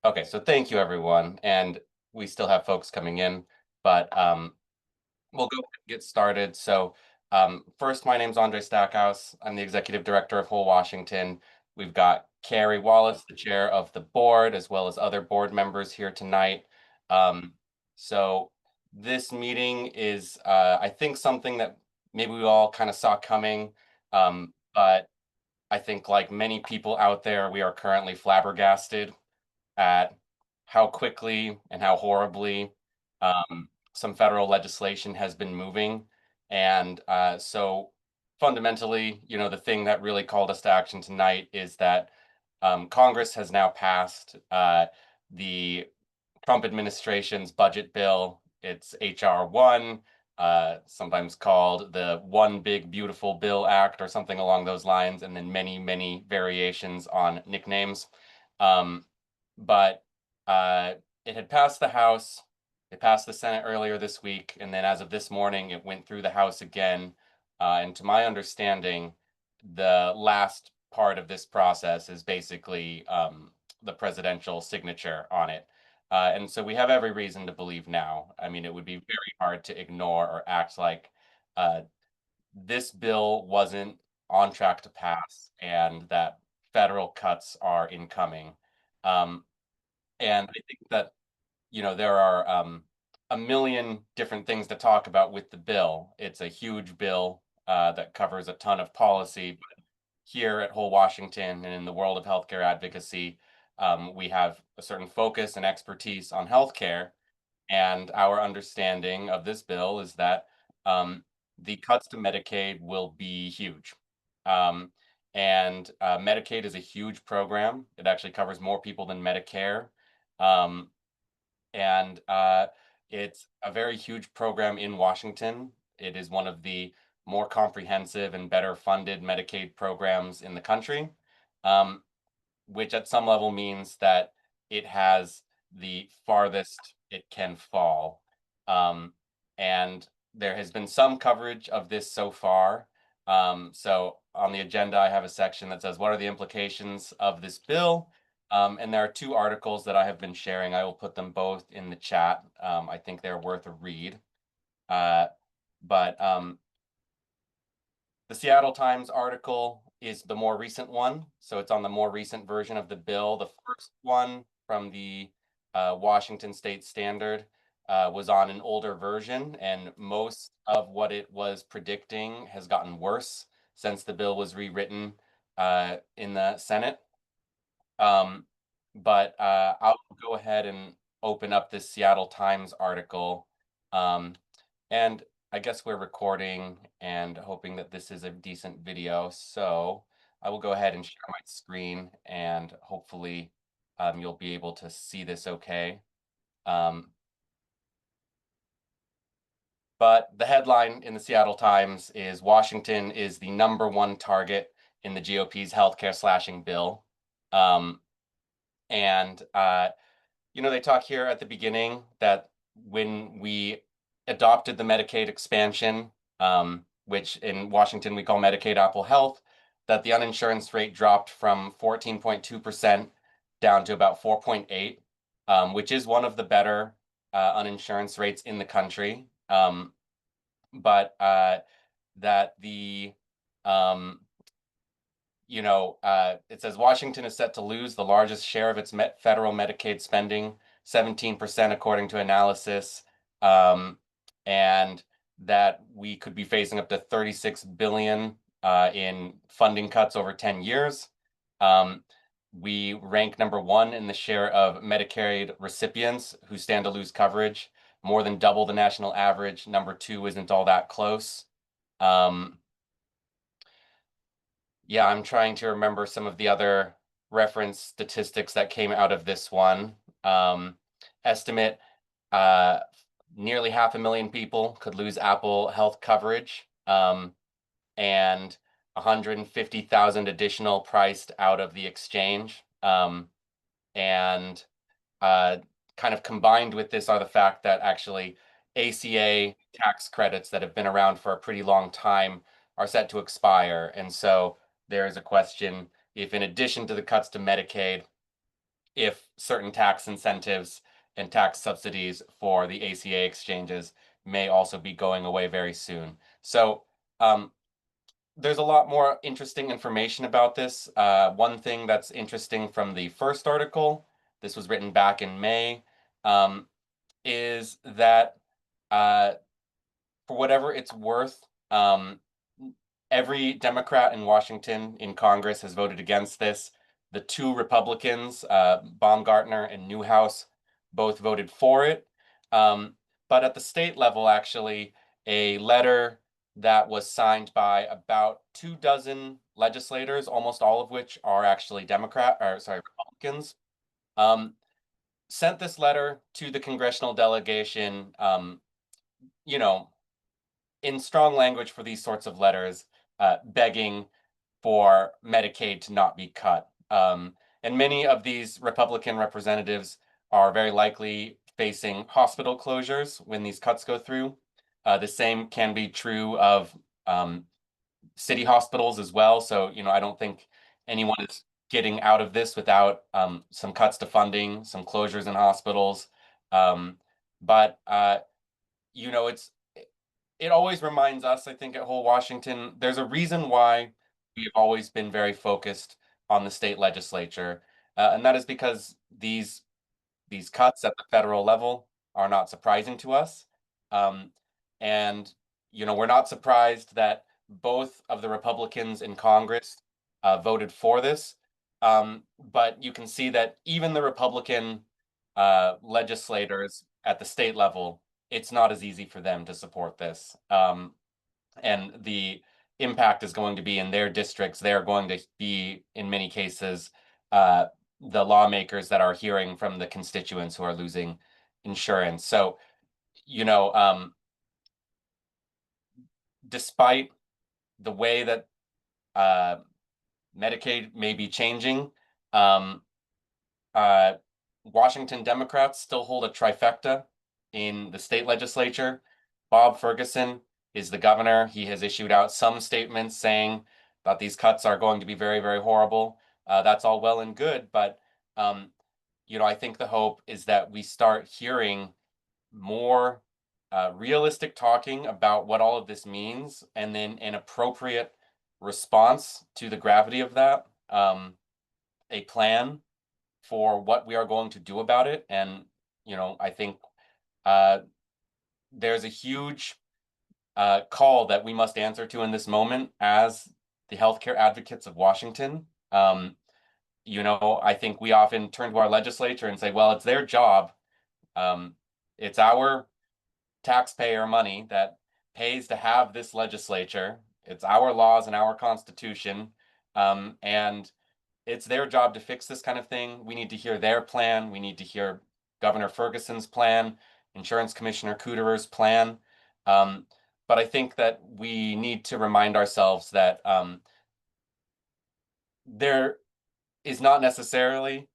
Okay, so thank you, everyone. And we still have folks coming in, but we'll go ahead and get started. So, first, my name's Andre Stackhouse. I'm the executive director of Whole Washington. We've got Carrie Wallace, the chair of the board, as well as other board members here tonight. Um, so, this meeting is, I think, something that maybe we all kind of saw coming, but I think, like many people out there, we are currently flabbergasted at how quickly and how horribly some federal legislation has been moving. And so fundamentally, the thing that really called us to action tonight is that Congress has now passed the Trump administration's budget bill. It's H.R. 1, sometimes called the One Big Beautiful Bill Act or something along those lines, and then many, many variations on nicknames. Um, but uh, it had passed the House. It passed the Senate earlier this week, and then as of this morning, it went through the House again. And to my understanding, the last part of this process is basically the presidential signature on it. And so we have every reason to believe now. I mean, it would be very hard to ignore or act like uh, this bill wasn't on track to pass and that federal cuts are incoming. Um, and I think that, there are a million different things to talk about with the bill. It's a huge bill that covers a ton of policy. But here at Whole Washington and in the world of healthcare advocacy, we have a certain focus and expertise on healthcare. And our understanding of this bill is that um, the cuts to Medicaid will be huge. Um, and Medicaid is a huge program. It actually covers more people than Medicare. Um, and it's a very huge program in Washington. It is one of the more comprehensive and better funded Medicaid programs in the country, um, which at some level means that it has the farthest it can fall. Um, and there has been some coverage of this so far. So on the agenda, I have a section that says, what are the implications of this bill? And there are two articles that I have been sharing. I will put them both in the chat. I think they're worth a read. Uh, but the Seattle Times article is the more recent one. So it's on the more recent version of the bill. The first one from the Washington State Standard was on an older version, and most of what it was predicting has gotten worse since the bill was rewritten in the Senate. Um, but I'll go ahead and open up this Seattle Times article. Um, and I guess we're recording and hoping that this is a decent video. So I will go ahead and share my screen and hopefully you'll be able to see this okay. Um, but the headline in the Seattle Times is Washington is the #1 target in the GOP's healthcare slashing bill. Um, and they talk here at the beginning that when we adopted the Medicaid expansion, which in Washington we call Medicaid Apple Health, that the uninsurance rate dropped from 14.2% down to about 4.8, which is one of the better uninsurance rates in the country. But that the um, it says Washington is set to lose the largest share of its federal Medicaid spending, 17% according to analysis, and that we could be facing up to 36 billion in funding cuts over 10 years. We rank #1 in the share of Medicaid recipients who stand to lose coverage, more than double the national average. #2 isn't all that close. Um, yeah, I'm trying to remember some of the other reference statistics that came out of this one. Estimate uh, nearly 500,000 people could lose Apple Health coverage, and 150,000 additional priced out of the exchange. And uh, kind of combined with this are the fact that actually ACA tax credits that have been around for a pretty long time are set to expire. And so there is a question if, in addition to the cuts to Medicaid, if certain tax incentives and tax subsidies for the ACA exchanges may also be going away very soon. So there's a lot more interesting information about this. One thing that's interesting from the first article, this was written back in May, um, is that uh, for whatever it's worth, every Democrat in Washington in Congress has voted against this. The two Republicans, Baumgartner and Newhouse, both voted for it. Um, but at the state level, actually, a letter that was signed by about 24 legislators, almost all of which are actually Republicans, um, sent this letter to the congressional delegation, you know, in strong language for these sorts of letters, begging for Medicaid to not be cut. And many of these Republican representatives are very likely facing hospital closures when these cuts go through. The same can be true of city hospitals as well. So, I don't think anyone is getting out of this without some cuts to funding, some closures in hospitals. Um, but it always reminds us, I think, at Whole Washington, there's a reason why we've always been very focused on the state legislature, and that is because these cuts at the federal level are not surprising to us, um, and we're not surprised that both of the Republicans in Congress voted for this, but you can see that even the Republican legislators at the state level, it's not as easy for them to support this. And the impact is going to be in their districts. They're going to be, in many cases, the lawmakers that are hearing from the constituents who are losing insurance. So, you know, um, despite the way that uh, Medicaid may be changing, um, Uh, Washington Democrats still hold a trifecta in the state legislature. Bob Ferguson is the governor. He has issued out some statements saying that these cuts are going to be very, very horrible. That's all well and good, but um, I think the hope is that we start hearing more realistic talking about what all of this means, and then an appropriate response to the gravity of that, a plan for what we are going to do about it. And, I think uh, there's a huge call that we must answer to in this moment as the healthcare advocates of Washington. I think we often turn to our legislature and say, well, it's their job. It's our taxpayer money that pays to have this legislature. It's our laws and our constitution. And it's their job to fix this kind of thing. We need to hear their plan. We need to hear Governor Ferguson's plan, Insurance Commissioner Cooterer's plan. But I think that we need to remind ourselves that there is not necessarily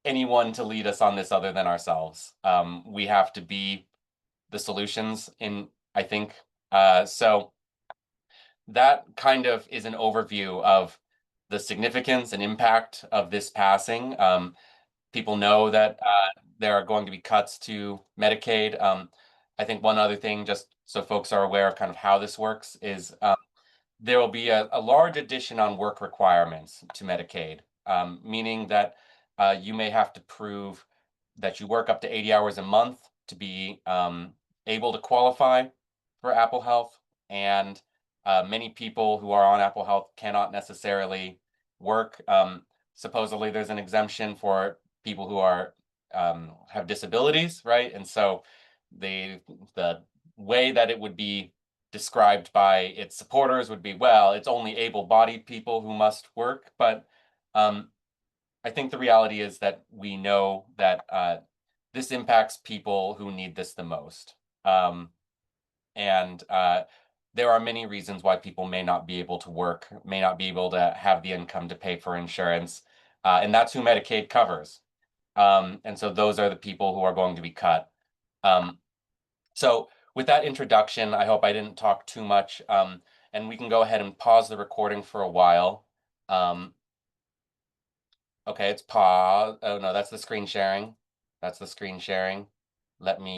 anyone to lead us on this other than ourselves. We have to be the solutions I think. So that kind of is an overview of the significance and impact of this passing. People know that there are going to be cuts to Medicaid. I think one other thing, just so folks are aware of kind of how this works, is there will be a large addition on work requirements to Medicaid, meaning that you may have to prove that you work up to 80 hours a month to be able to qualify for Apple Health. And many people who are on Apple Health cannot necessarily work. Supposedly, there's an exemption for people who have disabilities, right? And so the way that it would be described by its supporters would be, well, it's only able-bodied people who must work. But I think the reality is that we know that this impacts people who need this the most. And there are many reasons why people may not be able to work, may not be able to have the income to pay for insurance. And that's who Medicaid covers. And so those are the people who are going to be cut. So with that introduction, I hope I didn't talk too much, and we can go ahead and pause the recording for a while. Um, Okay, it's pause. Oh no, that's the screen sharing. That's the screen sharing. Let me